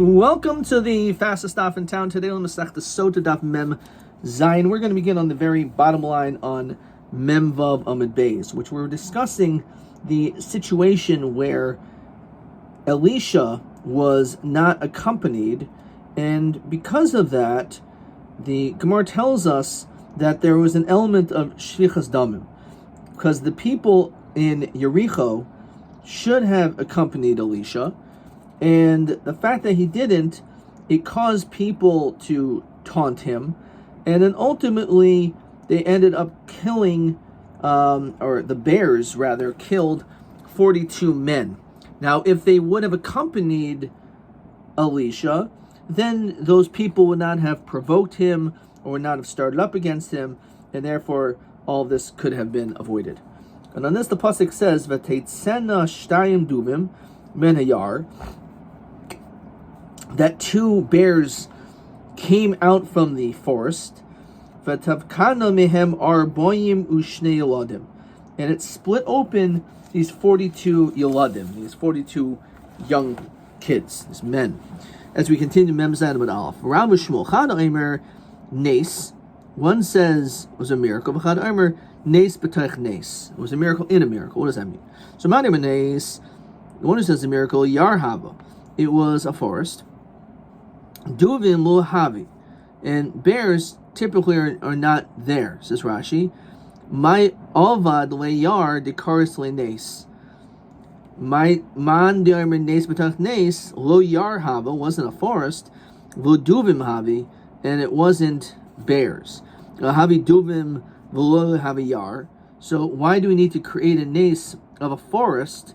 Welcome to the fastest stop in town. Today on Masech the Sotah Daf Mem Zayin. We're going to begin on the very bottom line on Mem Vav Amud Beis, which we're discussing the situation where Elisha was not accompanied, and because of that, the Gemara tells us that there was an element of Shvichas Damim, because the people in Yericho should have accompanied Elisha. And the fact that he didn't, it caused people to taunt him. And then ultimately, they ended up killing, or the bears rather, killed 42 men. Now, if they would have accompanied Elisha, then those people would not have provoked him or would not have started up against him, and therefore all this could have been avoided. And on this, the pasuk says, "V'teitzena shtayim duvim men hayar," that two bears came out from the forest, "V'tavkana mehem arboyim u'shnei yeladim," and it split open these 42 yeladim, these 42 young kids, these men. As we continue, Mem Zayin Amud Aleph. Rav Shmuel Chad Omer Nes. One says it was a miracle. Chad Omer Nes b'tach Nes. It was a miracle in a miracle. What does that mean? So Manim Nes. The one who says the miracle Yarhava. It was a forest. Duvim lo havi, and bears typically are not there, says Rashi. My avad leyar dekaris lenes. My man de'armer nes b'tach nes lo yar hava wasn't a forest, lo duvim havi, and it wasn't bears. Havi duvim v'lo havi yar. So why do we need to create a nes of a forest?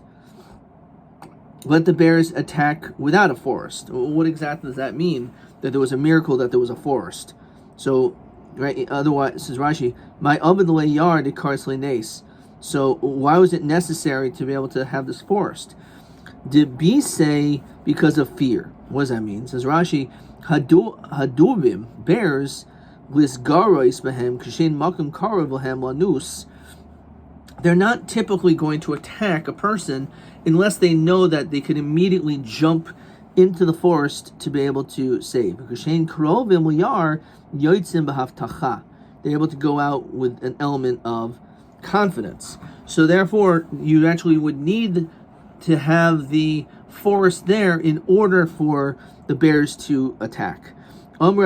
Let the bears attack without a forest. What exactly does that mean? That there was a miracle that there was a forest. So, right? Otherwise, says Rashi, my avad leyar dekars lenes. So, why was it necessary to be able to have this forest? Did B say because of fear? What does that mean? Says Rashi, haduvim, bears, lisgarois behem kishen makum karav lahem lanus. They're not typically going to attack a person unless they know that they could immediately jump into the forest to be able to save. They're able to go out with an element of confidence. So therefore, you actually would need to have the forest there in order for the bears to attack. Because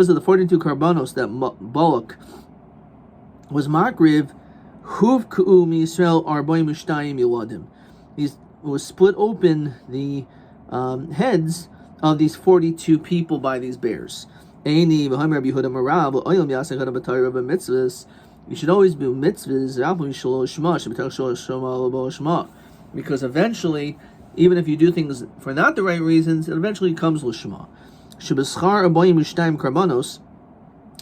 of the 42 karbanos that Balak was makriv, huv ku'u mi Yisrael arboim ushtayim yeladim. These was split open the heads of these 42 people by these bears. You should always be mitzvahs, because eventually, even if you do things for not the right reasons, it eventually comes l'shma. Shebeschar arboim ushtayim karbanos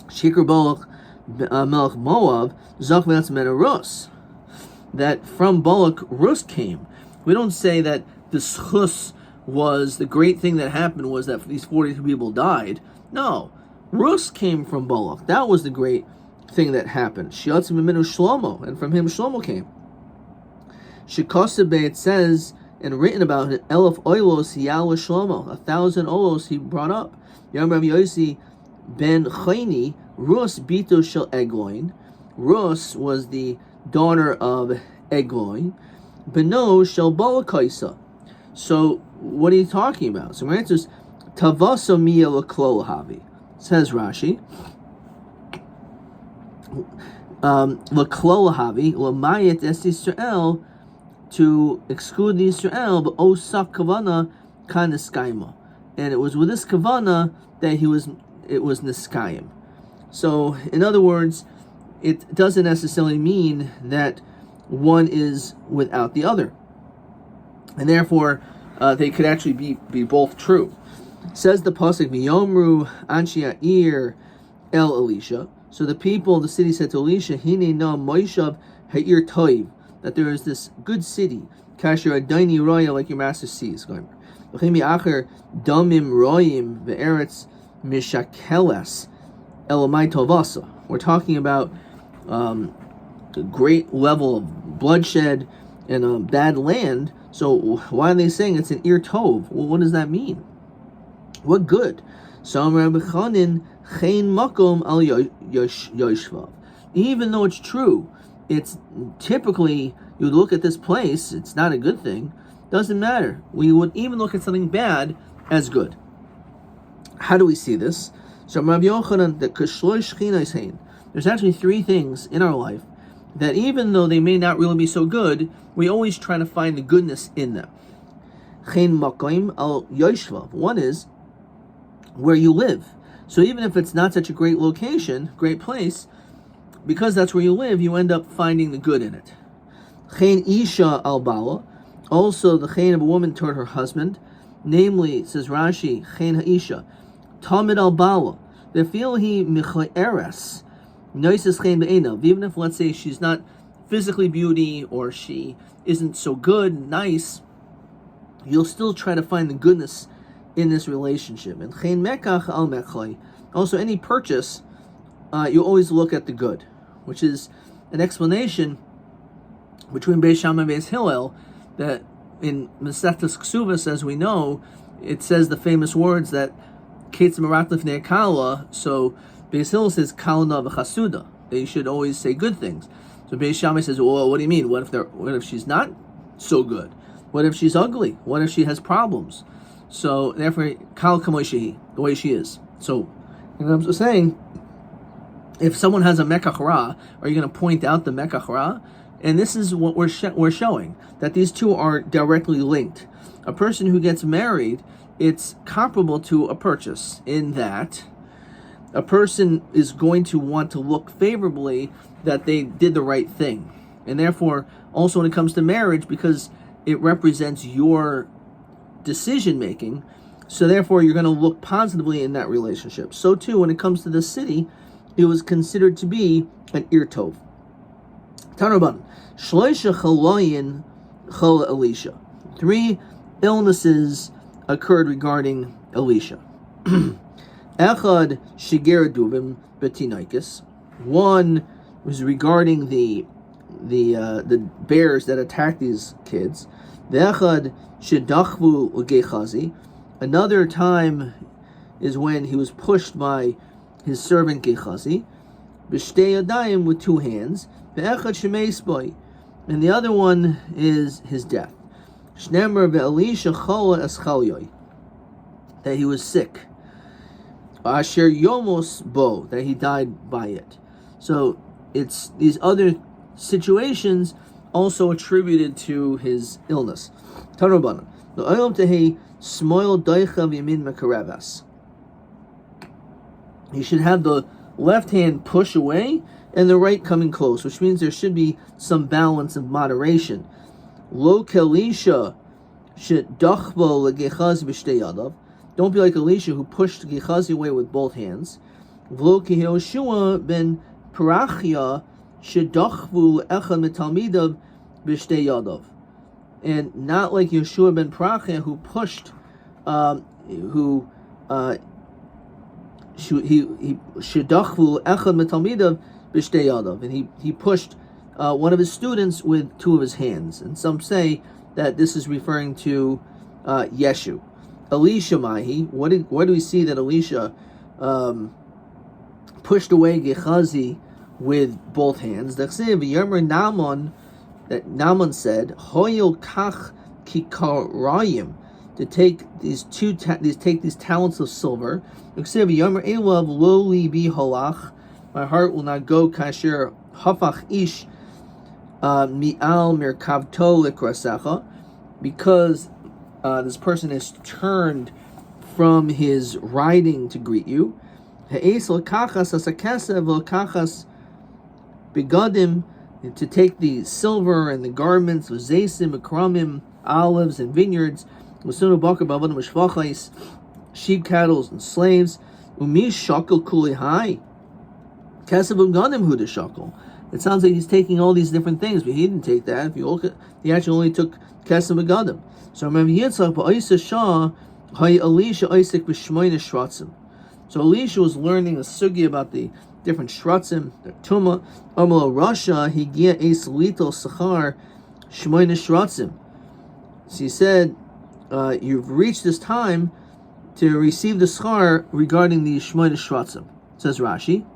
shikr balak Melech Moab, Zach V'Atzmen Rus, that from Balak Rus came. We don't say that the schus was the great thing that happened was that these 42 people died. No, Rus came from Balak. That was the great thing that happened. Shiatzim Mimenu Shlomo, and from him Shlomo came. Shekosebe, it says and written about it, Elef Oilos Yal Shlomo, 1,000 olos he brought up. Yom Rav Yosi ben Chayni. Rus bito shel Egloin. Rus was the daughter of Egloin. Beno shel Balakaisa. So what are you talking about? So my answer is Tavasa miya l'klol havi. Says Rashi. L'klol havi l'mayet es Yisrael, to exclude the Israel, but osak kavana kan niskayma, and it was with this kavana that it was niskayim. So, in other words, it doesn't necessarily mean that one is without the other. And therefore, they could actually be both true. Says the pasuk, V'yomru anshi ha'ir el Elisha. So the people of the city said to Elisha, Hine na moishav ha'ir toiv, that there is this good city, kasher adaini roya, like your master sees. V'chimi acher damim royim ve'eretz mishakeles Elamai Tovasa. We're talking about a great level of bloodshed bad land. So why are they saying it's an ir tov? Well, what does that mean? What good? So Rabbi Chanin chein makom al yoshvav. Even though it's true, it's typically you would look at this place. It's not a good thing. Doesn't matter. We would even look at something bad as good. How do we see this? So Rabbi Yochanan, that kashloish chinas hein. There's actually three things in our life that even though they may not really be so good, we always try to find the goodness in them. Chein makom al yoshvav. One is where you live. So even if it's not such a great location, great place, because that's where you live, you end up finding the good in it. Chein isha al bala. Also the chein of a woman toward her husband. Namely, says Rashi, chein ha'isha. Tamid al bala. Vefilahi michaeres. Noises chein be'enav. Even if, let's say, she's not physically beauty or she isn't so good and nice, you'll still try to find the goodness in this relationship. And chein mekach al mechlai. Also, any purchase, you always look at the good, which is an explanation between Beis Shammai and Beis Hillel that in Masechtas Ksuvas, as we know, it says the famous words that Ketz Meratlif Ne'ekala. So Beis Hillel says Kalna v'chasuda. They should always say good things. So Beis Shammai says, well, what do you mean? What if she's not so good? What if she's ugly? What if she has problems? So therefore, Kal Kamoishihi, the way she is. So, I'm saying, if someone has a mekach ra, are you going to point out the mekach ra? And this is what we're showing, that these two are directly linked. A person who gets married, it's comparable to a purchase in that a person is going to want to look favorably that they did the right thing. And therefore, also when it comes to marriage, because it represents your decision making, so therefore you're going to look positively in that relationship. So too, when it comes to the city, it was considered to be an ir tov. Tanaban, shloisha chalayin chala Elisha. 3 illnesses occurred regarding Elisha. Echad shiger duvim betinaikis. 1 was regarding the bears that attacked these kids. Ve'echad shedachvu ugechazi. Another time is when he was pushed by his servant Gechazi. B'shtei yadayim, with 2 hands. Ve'echad shemeis boy. And the other one is his death. Shnemer ve'elisha chola eschalyoy. That he was sick. Asher yomos bo. That he died by it. So it's these other situations also attributed to his illness. Tanrabanan. L'olam tehei smoil doicha v'yamin mekaravas. You should have the left hand push away and the right coming close, which means there should be some balance of moderation. Lo kelisha shedachbo legechazi b'shtei yadav. Don't be like Elisha, who pushed Gechazi away with both hands. V'lo kehoshua ben parachia shedachvu echad metalmidav b'shtei yadav. And not like Yeshua ben Parachia, who pushed, shedachvu echad metalmidav b'shtei yadav, and he pushed one of his students with 2 of his hands. And some say that this is referring to Yeshu. Elisha Mahi, what do we see that Elisha pushed away Gechazi with both hands? That Naaman said, Hoyel kach kikarayim, to take these talents of silver. My heart will not go kasher hafach ish mi'al merkavto likrasecha, because this person has turned from his riding to greet you. Ha'es l'kachas asakesa v'l'kachas begadim, to take the silver and the garments, v'zeisim, akramim, olives and vineyards, v'sunu bakar b'avadim v'shvachais, sheep, cattle, and slaves. Umi shakel kuli hai. Kesav v'gadim hu de shakel. It sounds like he's taking all these different things, but he didn't take that. If you look at, he actually only took kesav v'gadim. So remember, Yitzchak ba'isa shah hay Elisha Isaac b'shmoyne shratzim. So Elisha was learning a sugi about the different shratzim, the tuma. Amalo Rasha higia es lito sachar Shmoyne Shratzim. So he said, you've reached this time to receive the schar regarding the Shmoyne Shratzim. Says Rashi,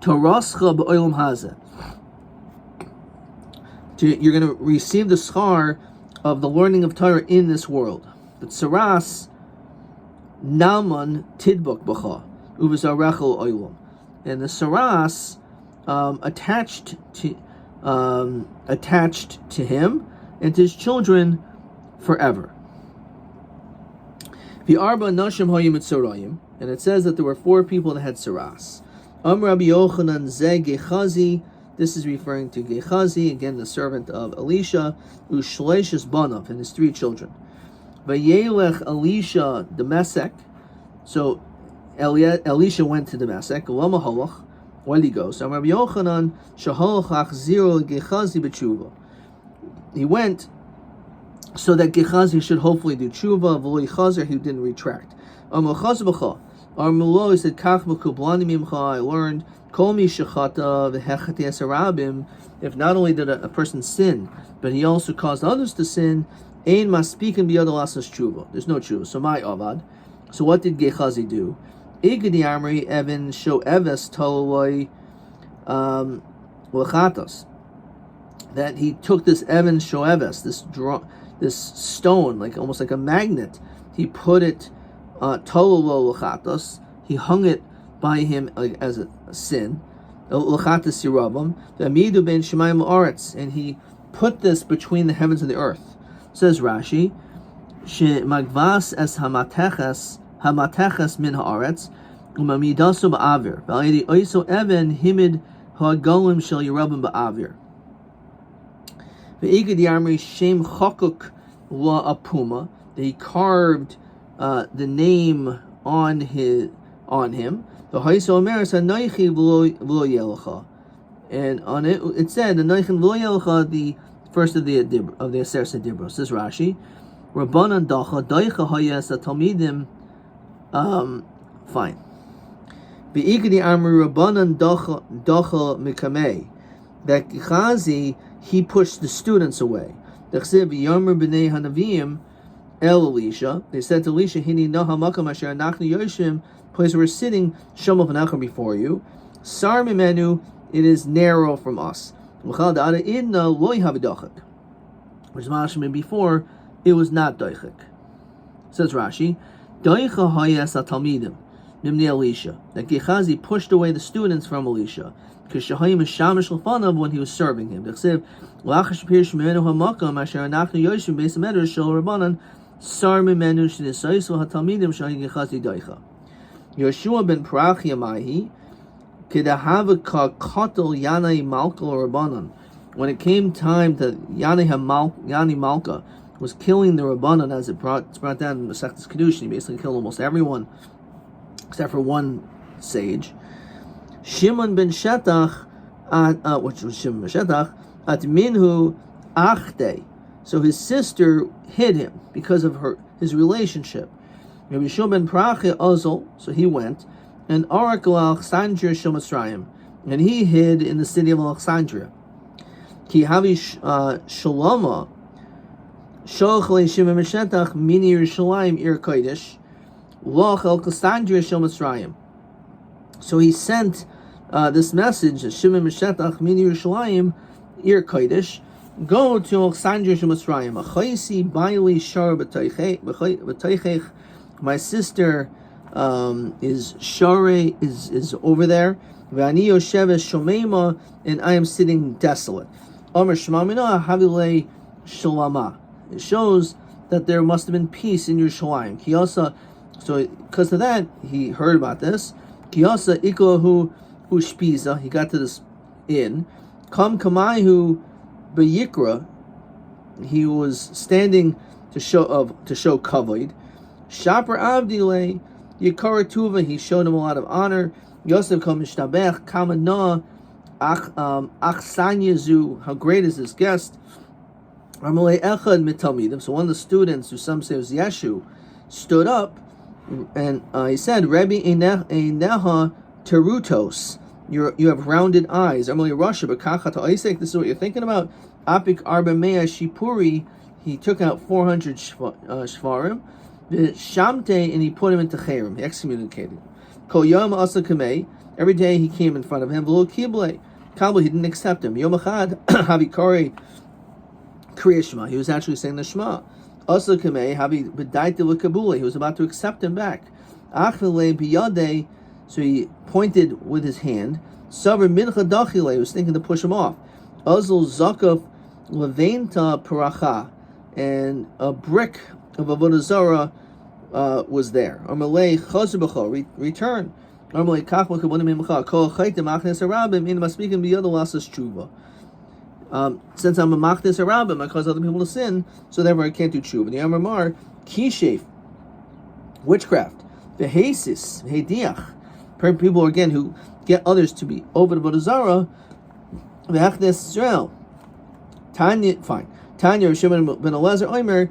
Torascha b'olam hazeh. You're going to receive the schar of the learning of Torah in this world. But Saras Nalman Tidbuk B'cha Uvizarechel Oilam. And the Saras attached to him and to his children forever. V'arba nashim hayim etzorayim. And it says that there were 4 people that had Saras. Rabbi Yochanan Ze Gechazi. This is referring to Gechazi, again the servant of Elisha, Ushleishis Banav, and his 3 children. Vayelech Elisha Damasek. So Elisha went to Damasek. Lama halach. Why did he go? So Rabbi Yochanan Shahalach Achziro Gechazi B'tshuva. He went so that Gechazi should hopefully do tshuva. V'lo Chazer, he didn't retract. Amachaz b'cha. Armulo, he said, Kach Mekublani Mimcha, I learned, Kol Mi Shechata V'hechati Esarabim, if not only did a person sin, but he also caused others to sin, Ein Maspikin B'yad Alasas Tshuva. There's no tshuva. So my avad. So what did Gechazi do? Igadi Amri Evan Sho Eves Toloi Lechatos. That he took this Evan Sho Eves, this stone, like almost like a magnet, he put it Tololo Lechatos, he hung it by him like as a sin. Lechatos Yiravam, the Amidu ben Shemayim La'aretz, and he put this between the heavens and the earth. Says Rashi, She Magvas es Hamateches min haaretz umamidaso ba'avir v'aledi oiso even himid ha'golim shel Yerubim ba'avir ve'igad yamri shem chokuk la apuma, that he carved the name on him. The haiso omeres ha'noichi v'lo yelecha, and on it said the noichin v'lo yelecha, the first of the Aser Sedibros. Says Rashi, Rabbanan dacha daicha hayas talmidim. Fine. Be'ikadi amri Rabbanan dacha mikamei, that Gechazi, he pushed the students away. Dechsev Yomer b'nei hanavim el Elisha. They said to Elisha, Hini naha makam asher anachnu yoshim, place where we're sitting, shom v'nacham before you. Sar mimenu, it is narrow from us. L'chal da'ada idna loy havidachak, which is mashmin before, it was not doichik. Says Rashi, doicha hayas talmidim mimni Elisha, that Gechazi pushed away the students from Elisha, because shahayim is shamish l'fanav, when he was serving him. Dechsev l'achash pirish mimenu hamakam asher anachnu yoshim beis hamedrash shel Rabbanan sar mimenu shnisaisu hatalmidim shahi Gechazi doicha. Yoshua ben Parachia Mahi kedahava kakotel yanai malka Rabbanan. When it came time that Yani Malka was killing the Rabbanan, as it's brought down in the Masechtas Kedushin, he basically killed almost everyone except for one sage. Shimon ben Shetach, which was Shimon ben Shetach, at Minhu Achte. So his sister hid him because of his relationship. Rabbi Yeshua ben Parachia Ozol, so he went, and Oracle Alexandria Shel Mitzrayim, and he hid in the city of Alexandria. Ki havi Shaloma Sholach Shimon ben Shetach mini Yerushalayim ir kodesh loch Alexandria Shel Mitzrayim. So he sent this message, Shimon ben Shetach mini Yerushalayim ir kodesh, go to Alexandria Shel Mitzrayim. Achaisi baili shar b'teichech. My sister is share is over there. V'ani yosheves shomeima, and I am sitting desolate. Omer shmamina havilei shalama. It shows that there must have been peace in Yerushalayim. Kiyasa, so because of that, he heard about this. Kiyasa ikohu ushpiza. He got to this inn. Kam kamaihu b'yikra. He was standing to show kavod. Shaper avdile yikara tuva. He showed him a lot of honor. Yosef kam mishtabech kamana achsanyazu. How great is this guest? Amalei echad mitalmidim. So one of the students, who some say was Yeshu, stood up and he said, Rabbi eineha terutos. You have rounded eyes. Amalei rasha b'kachat ha'isek. This is what you're thinking about. Apik Arba Mea Shipuri, he took out 400 shvarim. The Shamte, and he put him into Cherem. He excommunicated. Kol Yom Asa Kamei, every day he came in front of him. V'lo Kible, Kabul, he didn't accept him. Yom Echad, Havikari Kriya Shema, he was actually saying the Shema. Asa Kamei, Havi B'daite L'Kabule, he was about to accept him back. Achvele B'yadei, so he pointed with his hand. Savar Mincha Dachile, he was thinking to push him off. Azul Zakaf Leventa Paracha, and a brick of Avodah Zarah was there. Amalei Chazer B'cho, return. Amalei Kach L'Kabonim Imcha, Kol Chaitim Achnes Arabim, In Masmikim B'yada Lasas Tshuva. Since I'm a Machnes Arabim, I cause other people to sin, so therefore I can't do Tshuva. The Amar Kishef, witchcraft. V'Hesis, V'Hediach, people again who get others to be over the Avodah Zarah. V'Achnes Israel. Tanya, fine. Tanya Shimon ben Elazar Omer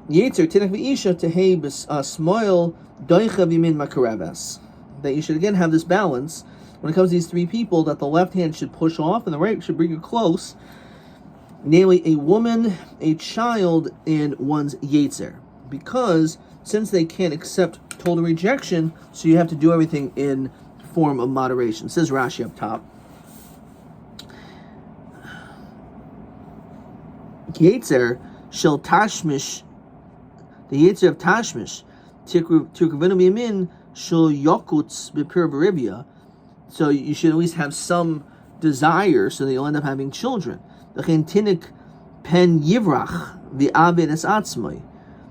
Yetzer Tinach V'Isha Tehei Smoil Doicha V'Min Makaravas. That you should again have this balance when it comes to these three people, that the left hand should push off and the right should bring you close, namely a woman, a child, and one's Yetzer. Because since they can't accept total rejection, so you have to do everything in form of moderation. It says Rashi up top. Yetzer shel Tashmish, the Yetzer of Tashmish, Tikravinu Miyamin shel Yokutz B'Pir Berivia. So you should at least have some desire, so that you'll end up having children. V'chein tinik pen yivrach v'aved es atzmai.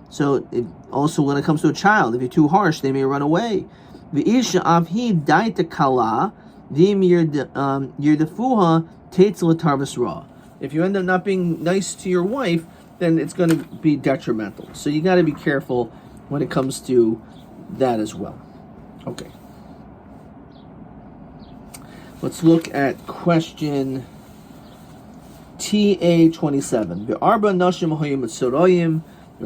So also when it comes to a child, if you're too harsh, they may run away. V'isha avhi daita kala v'im yirdefuha teitz l'tarvus ra. If you end up not being nice to your wife, then it's going to be detrimental. So you got to be careful when it comes to that as well. Okay. Let's look at question TA27. There are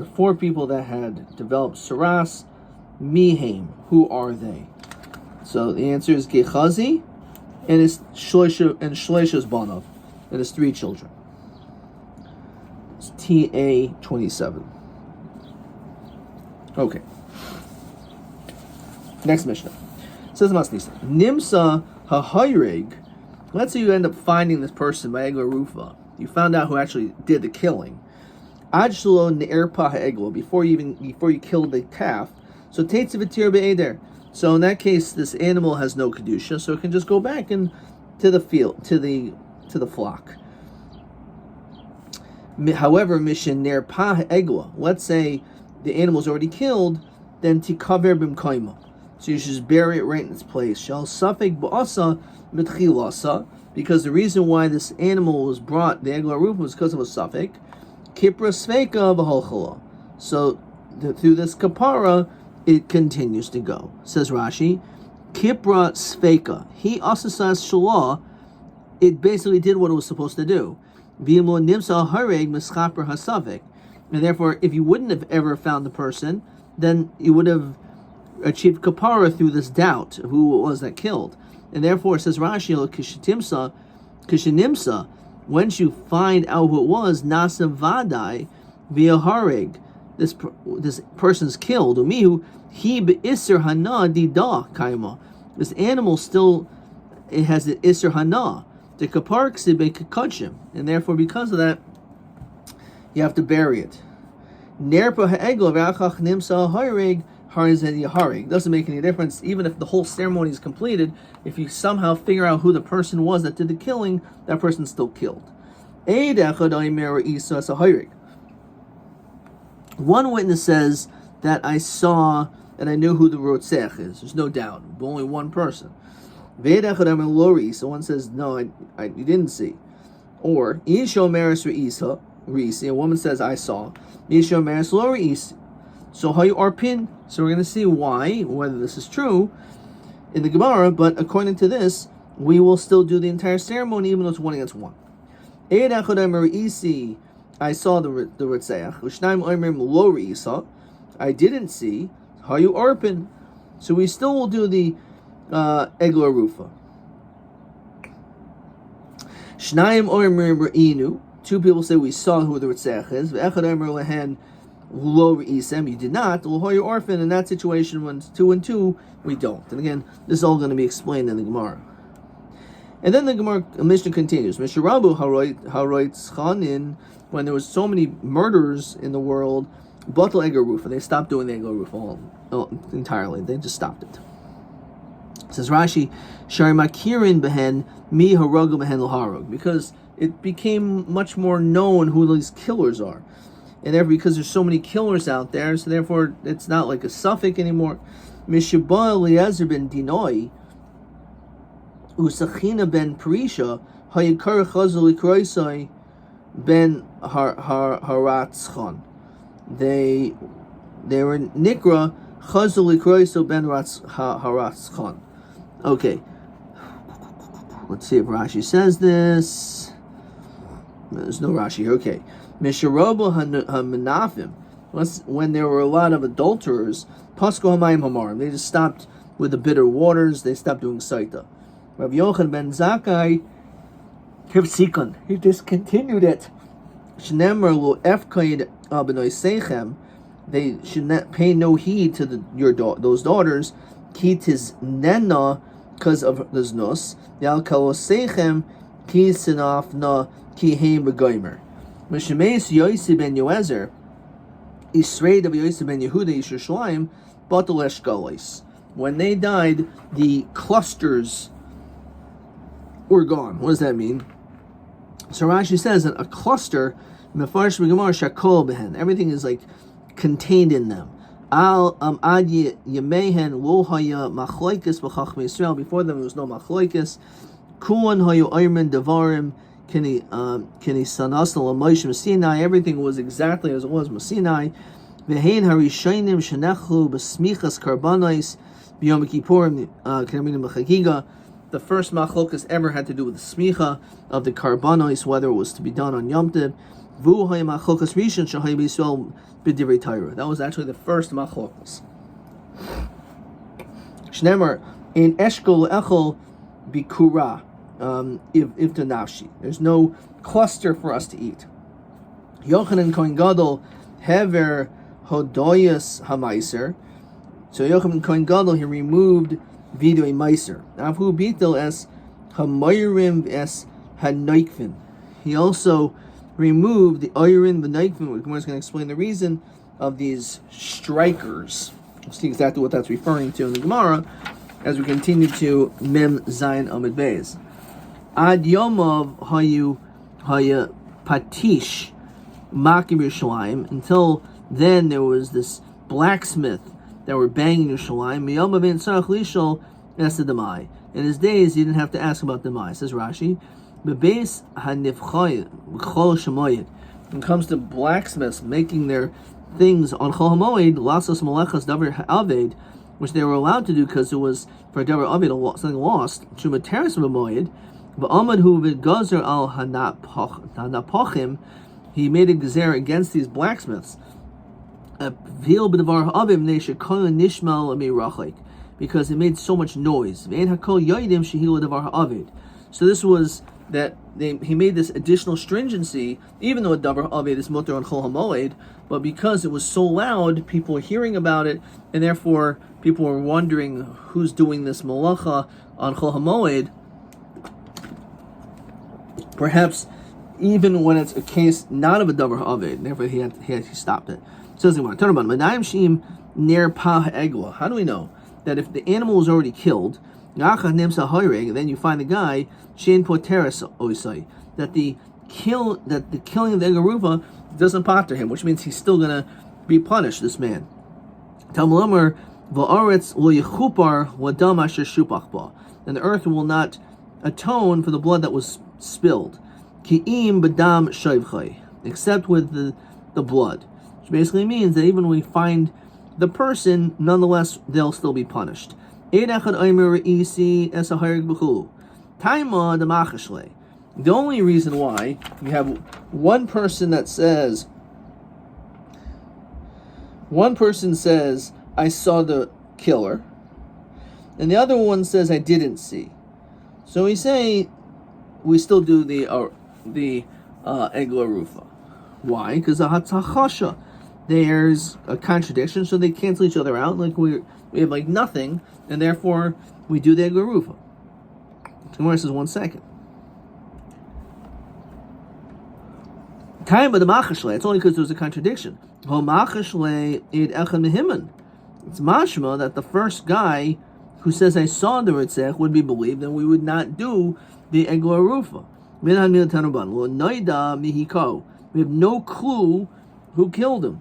4 people that had developed Saras Mihaim. Who are they? So the answer is Gechazi and his Shleisha's Banov, and his 3 children. It's TA27. Okay. Next Mishnah. It says Masnisa. Nimsa Ha'hayreg. Let's say you end up finding this person by Egla Rufa. You found out who actually did the killing. Ajshlo Ne'erpa Ha'egla, before you killed the calf. So Teitzivitir Be'eder. So in that case, this animal has no kedusha, so it can just go back and to the field, to the flock. However, Mishin Ne'erpa Ha'egla. Let's say the animal's already killed, then Tikaver B'mkaima. So you should just bury it right in its place. Shal Safek Ba'asa Mitchilasa, because the reason why this animal was brought, the Egla Rufa, was because of a Safek. Kipra Sveka B'holchala. So through this kapara, it continues to go. Says Rashi, Kipra Sveka. He asasas shalah. It basically did what it was supposed to do. V'imo nimsa hareg mischaper hasavek. And therefore, if you wouldn't have ever found the person, then you would have achieved kapara through this doubt of who it was that killed. And therefore, says Rashi, kishinimsa, once you find out who it was, nasa vadai via hareg, this person's killed. Umihu he be'isser hana dida kaima. This animal still, it has the isser hana, the kapar ksibe kakachim, and therefore because of that, you have to bury it. Nerpa ha'egel v'achach nimsa hareg harized yahareg. Doesn't make any difference, even if the whole ceremony is completed. If you somehow figure out who the person was that did the killing, that person's still killed. One witness says that I saw and I knew who the Rotzech is. There's no doubt. But only one person. So one says, no, you didn't see. Or, a woman says, I saw. So how you are pinned. So we're going to see why, whether this is true in the Gemara, but according to this, we will still do the entire ceremony, even though it's 1 against 1. I saw the Ritzeach. I didn't see. How you arpin. So we still will do the Egla Rufa. 2 Two people say we saw who the Ritzach is. Ve'echad omer lehen lo re'isem. You did not. L'hoy orphan. In that situation, when it's 2 and 2, we don't. And again, this is all going to be explained in the Gemara. And then the Gemara Mishnah continues. Mishrabu haroitz chanin. When there was so many murders in the world, batal eger rufa. They stopped doing the eger rufa entirely. They just stopped it. Says Rashi, Shari makirin behen mi harogu behen l'harog, because it became much more known who these killers are, and therefore because there's so many killers out there, so therefore it's not like a suffix anymore. Mishabah Eliezer ben Dinoi, Usachina ben Perisha, Hayikar Chazal Ikroisai ben Haratzchan. They were Nikra Chazal Ikroisai ben Haratzchan. Okay, let's see if Rashi says this. There's no Rashi here. Okay, Misharoba HaMenafim. When there were a lot of adulterers, Pasko Hamayim Hamarim. They just stopped with the bitter waters. They stopped doing Sotah. Rabbi Yochanan ben Zakkai Kivsikon. He discontinued it. Shnemer lo efkaid abenoy seichem. They should not pay no heed to those daughters. Ki tis nena, because of the znus. Yal kalosechem ki sinaf na ki heim begoimer. Mishemeis Yossi ben Yoezer Israel of Yossi ben Yehuda Yishushalaim batal eshkalos. When they died, the clusters were gone. What does that mean? So Rashi says that a cluster, mefarsh b'gemar shakol behen. Everything is like contained in them. Al ad yemehen lo haya machloikis b'chachmei Yisrael. Before them there was no machloikis. Kulan hayu ayman devarim kini sanas l'Moshe Sinai. Everything was exactly as it was Sinai. Vehein harishaynim shenechlu b'smichas karbanos b'yom kippurim k'naminim b'chagiga. The first machlokas ever had to do with the smicha of the karbanos, whether it was to be done on Yom Tov. Vu hay machlokas rishon shahay b'Yisrael b'divrei Torah. That was actually the first machlokas. Shneimar in eshkol echol bikura if to nafshi. There's no cluster for us to eat. Yochanan Kohen Gadol hever hodoyas hamaiser. So Yochanan Kohen Gadol, he removed vidui meiser. Avhu bitel es hamayrim es hanoikvin. He also removed the oirin v'noikvin. We're going to explain the reason of these strikers. We'll see exactly what that's referring to in the Gemara as we continue to Mem Zayin Amid Beis. Ad Yomov hayu patish makim Yerushalayim. Until then, there was this blacksmith that were banging Yerushalayim. Miyom ben tzarach lishol esed demai. In his days, he didn't have to ask about demai. Says Rashi, bebeis hanifchayit b'chol shemoyed. When it comes to blacksmiths making their things on Chol HaMoed, lasos malechas davar aved, which they were allowed to do because it was for davar aved something lost. Shumateres b'moed. V'amad hu v'gazer al hanapochim. He made a gezer against these blacksmiths. Because it made so much noise. So this was that he made this additional stringency, even though a davar aved is mutter on Chol HaMoed, but because it was so loud, people were hearing about it, and therefore people were wondering who's doing this malacha on Chol HaMoed. Perhaps even when it's a case not of a davar aved, therefore he stopped it. Says the Gemara, how do we know that if the animal was already killed, and then you find the guy that the killing of the Egaruva doesn't bother him, which means he's still gonna be punished, this man. And the earth will not atone for the blood that was spilled, except with the blood. Which basically means that even when we find the person, nonetheless, they'll still be punished. The only reason why you have one person says, I saw the killer, and the other one says, I didn't see. So we say we still do the egla rufa. Why? Because there's a contradiction, so they cancel each other out. Like we have like nothing, and therefore we do the egla rufa. Gemara says 1 second. Time of the machashle. It's only because there's a contradiction. It's mashma that the first guy who says I saw the ritzech would be believed, and we would not do the egla rufa. We have no clue who killed him.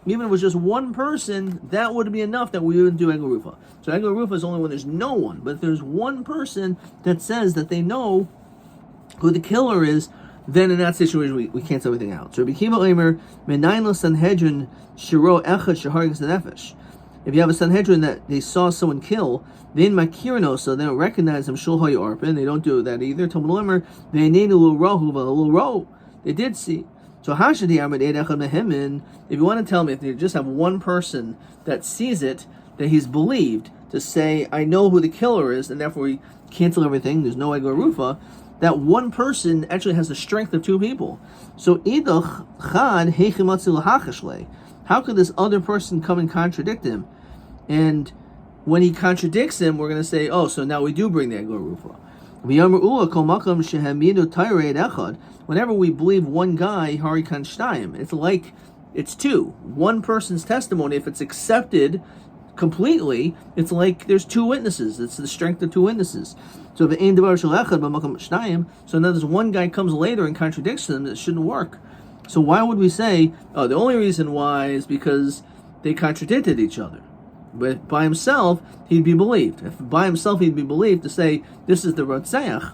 Even if it was just one person, that would be enough that we wouldn't do egla rufa. So egla rufa is only when there's no one. But if there's one person that says that they know who the killer is, then in that situation we cancel everything out. So Rabbi Kiva Omer, Menayin Sanhedrin Shiro Echad Shehargis Nefesh. If you have a Sanhedrin that they saw someone kill, then Makirino, so they don't recognize them Shul Hoy Arpin, they don't do that either. Talmud Omer, Ve'nenu Rahu V'Lo, they did see. So Hashadi Amad Eid Echad Mehemin, if you want to tell me if they just have one person that sees it, that he's believed to say, I know who the killer is, and therefore we cancel everything, there's no egla rufa, that one person actually has the strength of two people. So Idach Chad Heichimatzil Hachashle. How could this other person come and contradict him? And when he contradicts him, we're going to say, oh, so now we do bring the egla rufa. Whenever we believe one guy, Harikan Shtayim, it's like it's two. One person's testimony, if it's accepted completely, it's like there's two witnesses. It's the strength of two witnesses. So if so now there's one guy comes later and contradicts them, it shouldn't work. So why would we say, oh, the only reason why is because they contradicted each other? But by himself, he'd be believed. If by himself he'd be believed to say, this is the Rotzeach,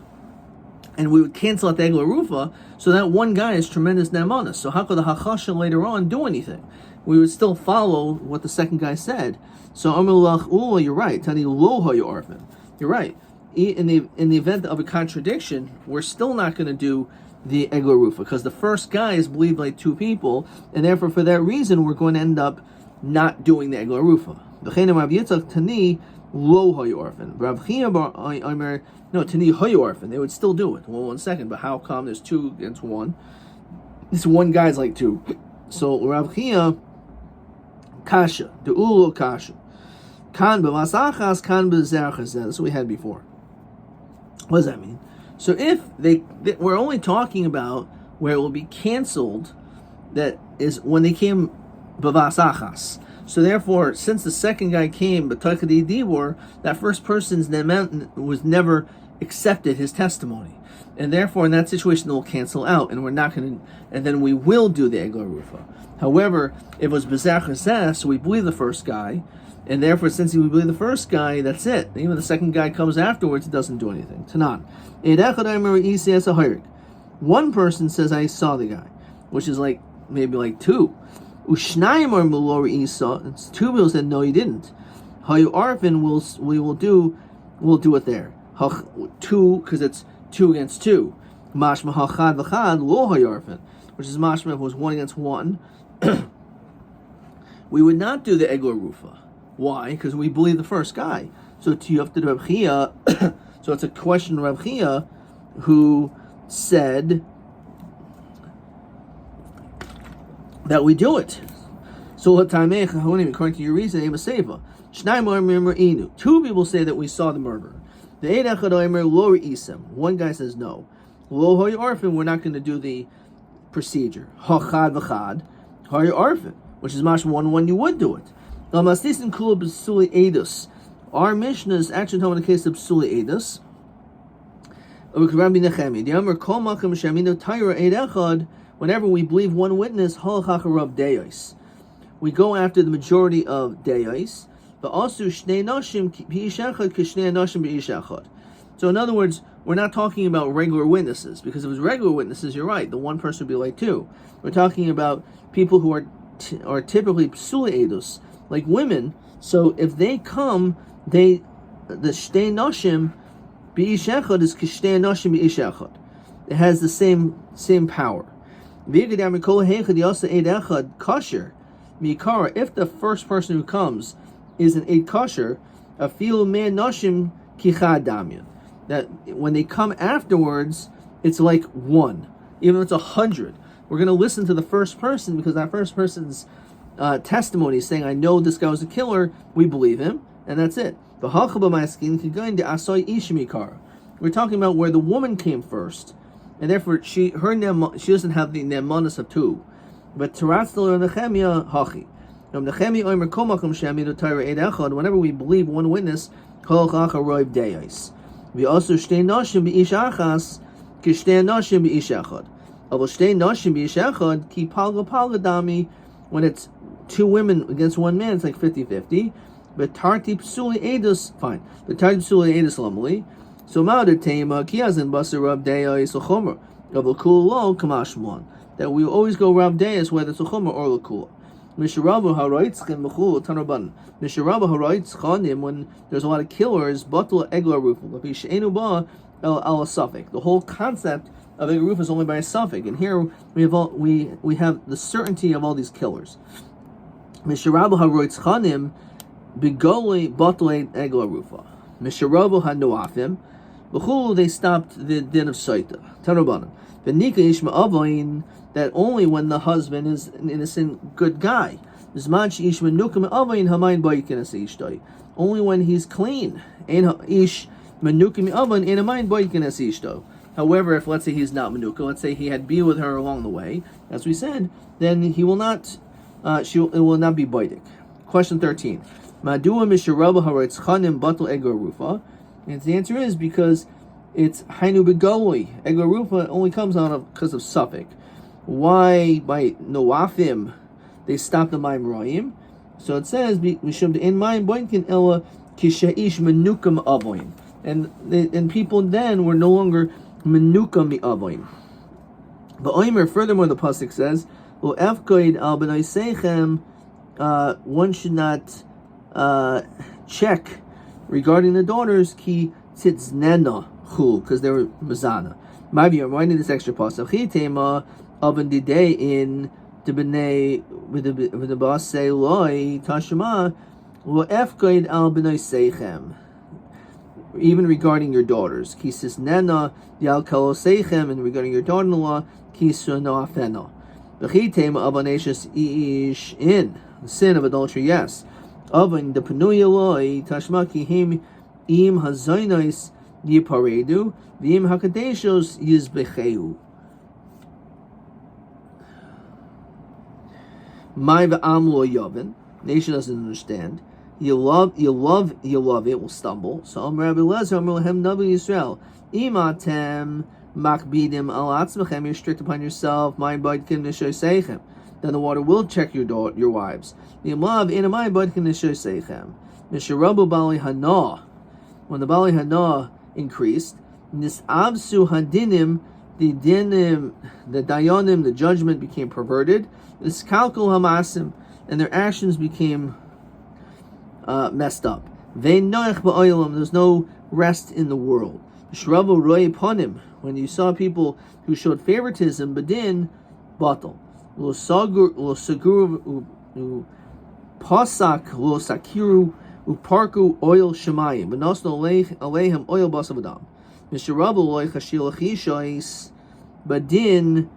and we would cancel out the egla rufa, so that one guy is tremendous ne'emanus. So how could the hachasha later on do anything? We would still follow what the second guy said. So Amrulach, you're right. Tani lo orphan. You're right. In the event of a contradiction, we're still not going to do the egla rufa because the first guy is believed by two people, and therefore for that reason we're going to end up not doing the egla rufa. Tani lo orphan. No, Tani orphan. They would still do it. Well, 1 second, but how come there's two against one? This one guy's like two. So Rav Chia kasha, the ulo kasha, kan b'masachas, kan b'zerachas. That's what we had before. What does that mean? So if we're only talking about where it will be canceled, that is when they came b'masachas. So therefore, since the second guy came b'takadi dibor, that first person's was never accepted his testimony. And therefore, in that situation, it will cancel out, and we're not going to, and then we will do the egla rufa. However, if it was bezach chesed, so we believe the first guy, and therefore, since we believe the first guy, that's it. Even the second guy comes afterwards, it doesn't do anything. Tanan. One person says, I saw the guy, which is like, maybe like two. Ushnayim or mulor isa, it's two people said, no, he didn't. Hayu arfin, we'll do it there. Two, because it's 2 against 2. Mashma hachad v'chad lo hayarfin, which is mashma if it was 1 against 1. We would not do the egla rufa. Why? Because we believe the first guy. So you have to do Reb Chia. So it's a question of Reb Chia, who said that we do it. So according to your reason, two people say that we saw the murderer. One guy says no. We're not going to do the procedure. Which is mash 1-1, you would do it. Our Mishnah is actually talking in the case of Psuli Edus. Whenever we believe one witness, we go after the majority of deyos. So in other words, we're not talking about regular witnesses, because if it was regular witnesses, you're right, the one person would be like two. We're talking about people who are typically psuli edus, like women. So if they come, the shtei noshim b'ish echad is kishtei noshim b'ish echad. It has the same power. If the first person who comes is an eid kosher, a fil me noshim kichad damya. that when they come afterwards, it's like one. Even if it's 100, we're going to listen to the first person because that first person's testimony is saying, I know this guy was a killer, we believe him, and that's it. We're talking about where the woman came first, and therefore she doesn't have the ne'manas of two. But Nechemia, whenever we believe one witness, we also shtei nashim b'ish achas kishtei nashim b'ish echad. Avol shtei nashim b'ish echad ki palga dami. When it's two women against one man, it's like 50-50. But tarti psuli edus, fine. But tarti psuli edus lamali. So ma'adet tema kiyazin basar rab deyais l'chomer. Avol kul lo kamash mon. That we always go rab deyais whether it's a chomer or l'kul. Misharabu haroitzchem b'chul tanaban. Misharabu haroitzchanim, when there's a lot of killers, batul egla rufu. Lapi she'enu ba el suffix. The whole concept of egla rufu is only by a suffix, and here we have the certainty of all these killers. Misharabu haroitzchanim b'goli batul egla rufa. Misharabu hanuafim b'chul, they stopped the din of Sotah tanaban. V'nika yishma avoin, that only when the husband is an innocent, good guy. Only when he's clean. However, if let's say he's not menuka, let's say he had been with her along the way, as we said, then he will not. It will not be baidik. Question 13. And the answer is because it's hainu begoloi. Egla rufa only comes out because of suffix. Why by Noafim they stopped the Mayim Royim? So it says Mishum in Mayim Boinkin Ella Kishaish Menukam Avoin. And people then were no longer Menukam Avoin. But Oimer, furthermore, the Pasuk says, Lo Efkoid al Benoisechem, one should not check regarding the daughters ki titznena chul, because they were mazana. Maybe I'm writing this extra pasuk. Chitema Oven the day in the bnei with the boss say loy tashma lo efkoid al bnei seichem. Even regarding your daughters, kisis nena yal kalo seichem, and regarding your daughter-in-law, kisu no afena. V'chitem abaneshus ish in the sin of adultery. Yes, oven the penuya loy tashma kihim im hazoinos yiparedu v'im hakadeshos yizbecheu. My v'amlo yovin. Nation doesn't understand. You love it will stumble. So Rabbi Lezer Amr Nabi Yisrael. Imatem makbidim al atzmechem. You're strict upon yourself. My bodkin nishoseichem. Then the water will check your wives. Yimlav inamai bodkin nishoseichem. Misharabu bali hana. When the bali hana increased, nisabsu hadinim. The dinim, the dayanim, the judgment became perverted. This kalkul hamasim, and their actions became messed up. There's no rest in the world. Shravu roy ponim, when you saw people who showed favoritism, badin batal. Lo saguru pasak lo sakiru uparku oil shemayim. Benosno alehem oil basavadam. Mr. Rabbi loy chashil chishais badin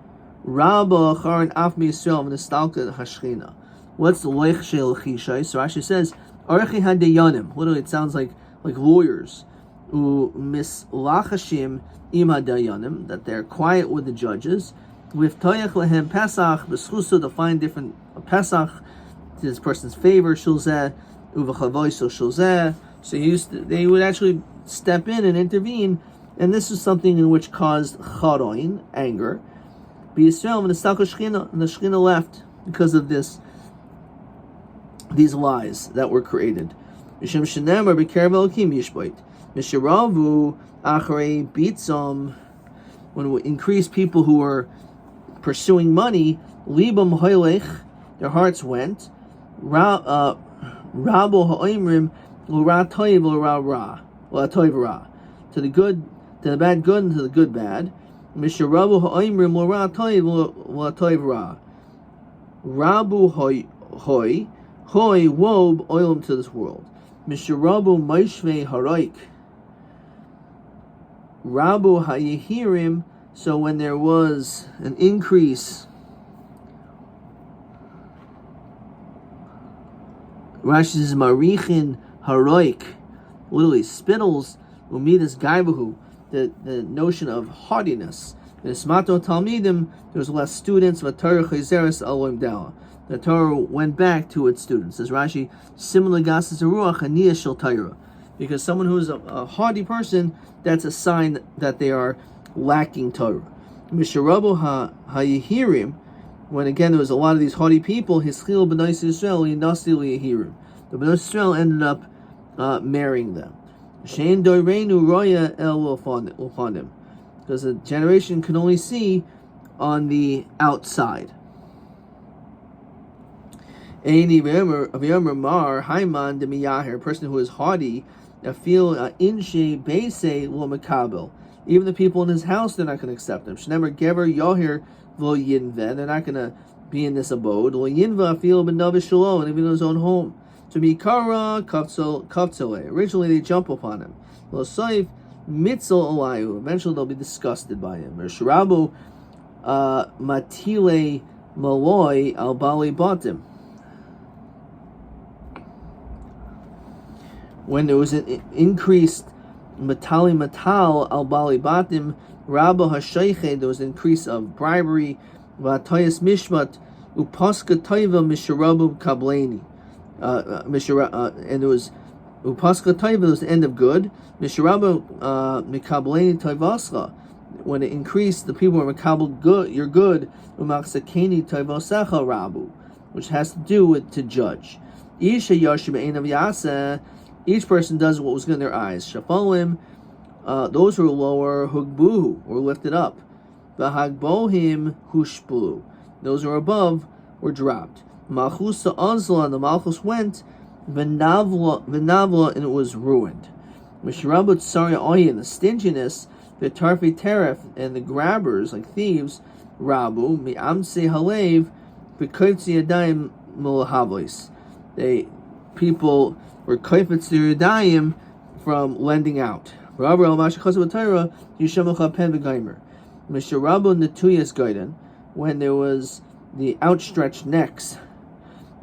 rabba charan af miyisrael v'nestalka hashchina. What's the loy chashil chishais? So Rashi says arechi hadayanim. Literally, it sounds like lawyers. U mislachashim im hadayanim, that they're quiet with the judges. With toyach lehem pesach b'schusa, to find different pesach to this person's favor. Shulzeh uv'chavoiso shulzeh. So they would actually step in and intervene. And this is something in which caused charoin, anger. B'Yisrael, and the Shechina left because of these lies that were created. Mishum shenemar b'kerev Elokim yishbait. Mishiravu acharei bitzam, when we increase people who are pursuing money, libam hoylech, their hearts went. Rabo ha'oimrim l'ra toiv l'ra ra, l'ra toiv ra, to the good. To the bad good and to the good bad. Misharabu ha'oimrim l'ra toiv l'ra toiv ra. Rabu hoy wob oilam to this world. Misharabu maishvei haraik. Rabu hayehirim. So when there was an increase, Rashi says marichin haroik, literally spittles umidas gaibahu, the notion of haughtiness. Nismato talmidim, there was less students. V'Torah chayzeres aloim dawa. The Torah went back to its students. As Rashi, similar gasas ruach aniyah shel Torah, because someone who is a haughty person, that's a sign that they are lacking Torah. Misharabu hayehirim, when again there was a lot of these haughty people, hischil b'nais Yisrael yinasi liyehirim. The b'nai Yisrael ended up marrying them. Shein doireinu roya el ulfanim, because a generation can only see on the outside. Eini v'yomer mar haiman demiyaher, a person who is haughty, feel inshe beise lo mekabel. Even the people in his house, they're not going to accept him. Shnemer gever yoher lo yinve, they're not going to be in this abode. Lo yinva feel benavish shalom, and even in his own home. To mikara kavtzole, originally they jump upon him. Lo soif mitzel alayu, eventually they'll be disgusted by him. Or shrabu matile maloi al bali batim. When there was an increased matali matal al bali batim rabba hashayche, there was an increase of bribery. V'atoyas mishmat upaska toiva misharabu kableni. And there was upaska toiva, there was the end of good. Misharabu mikableni toivascha. When it increased, the people were mikabel good. You're good. Umaksakeni toivasecha rabu, which has to do with to judge. Isha yashim einav yaseh. Each person does what was good in their eyes. Shafalim, those who are lower, hugbuhu, were lifted up. V'hagbohim hushbulu, those who are above were dropped. Malchusa azla, the Malchus went. V'navla, and it was ruined. Mishrabut sarya oyin, the stinginess, the tarfi teref, and the grabbers, like thieves, rabu, mi'amse halev, v'koitzi yadayim mulahavois. People were kaifetz yadayim from lending out. Rabbi al mashachas v'Torah yishamucha pen v'gaimer. Misharabu netuyas gaiden, when there was the outstretched necks.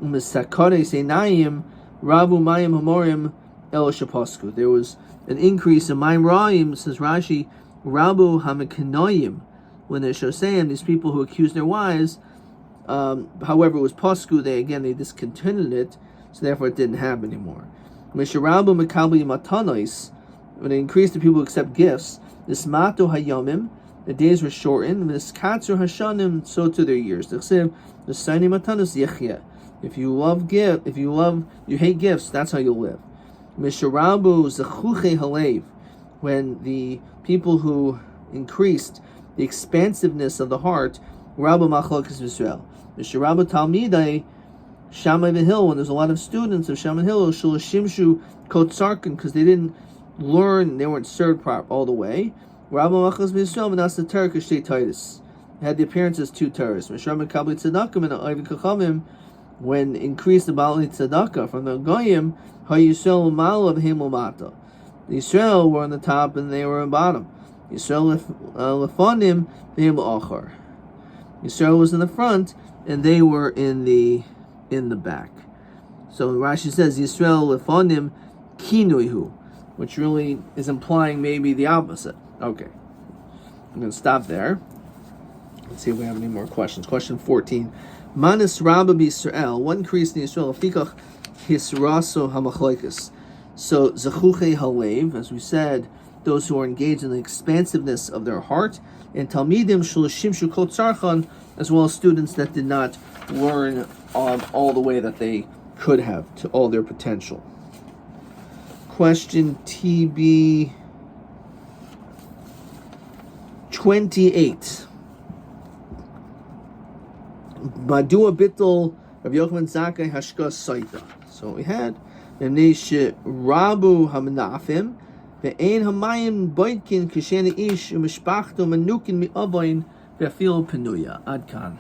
Misakare seinayim rabu mayim hamorim el shapasku. There was an increase in mayim ra'im, says Rashi, rabu hamekanoyim, when they're shosayim, these people who accuse their wives. However, it was pasku. They discontinued it, so therefore it didn't happen anymore. Misharabu mekabli matanois, when it increased the people who accept gifts. Nismato hayomim, the days were shortened. Miskatzer hashanim, so to their years. The signi matanos yechya. If you hate gifts, that's how you'll live. Misharabu zechuche halev, when the people who increased the expansiveness of the heart. Rabba machlokes Yisrael. Misharabu talmidei Shammai v'Hill, when there's a lot of students of Shammai Hill, shulashimshu kotsarkin, because they didn't learn, they weren't served all the way. Rabba machlas v'Yisrael v'nas l'Torah k'shtei Titus, had the appearance as two Torahs. Mishram kabli tzedakah and Oiv kachamim, when increased the bali tzedakah from the goyim, ha'Yisrael ma'al v'hem l'mata. The Yisrael were on the top and they were on the bottom. Yisrael lefanim v'hem l'achar. Yisrael was in the front and they were in the back. So Rashi says Yisrael lefanim kinuihu, which really is implying maybe the opposite. Okay, I'm going to stop there. Let's see if we have any more questions. Question 14. Manis Rabbi Yisrael, one increase in Yisrael, Afikach Hisraso Hamachloikas. So Zechuche Halev, as we said, those who are engaged in the expansiveness of their heart, and Talmidim Shulashim Shukot Sarchan, as well as students that did not learn all the way that they could have to all their potential. Question TB 28. Madua Bittel Rabbi Yochanan Zakkai Hashkas Sotah. So we had Memnesh Rabu Hamanafim Ve'ein Hamayim Boitkin Kishena Ish Umishpachto Manukin Mi'avain Ve'afil Penuya. Adkan.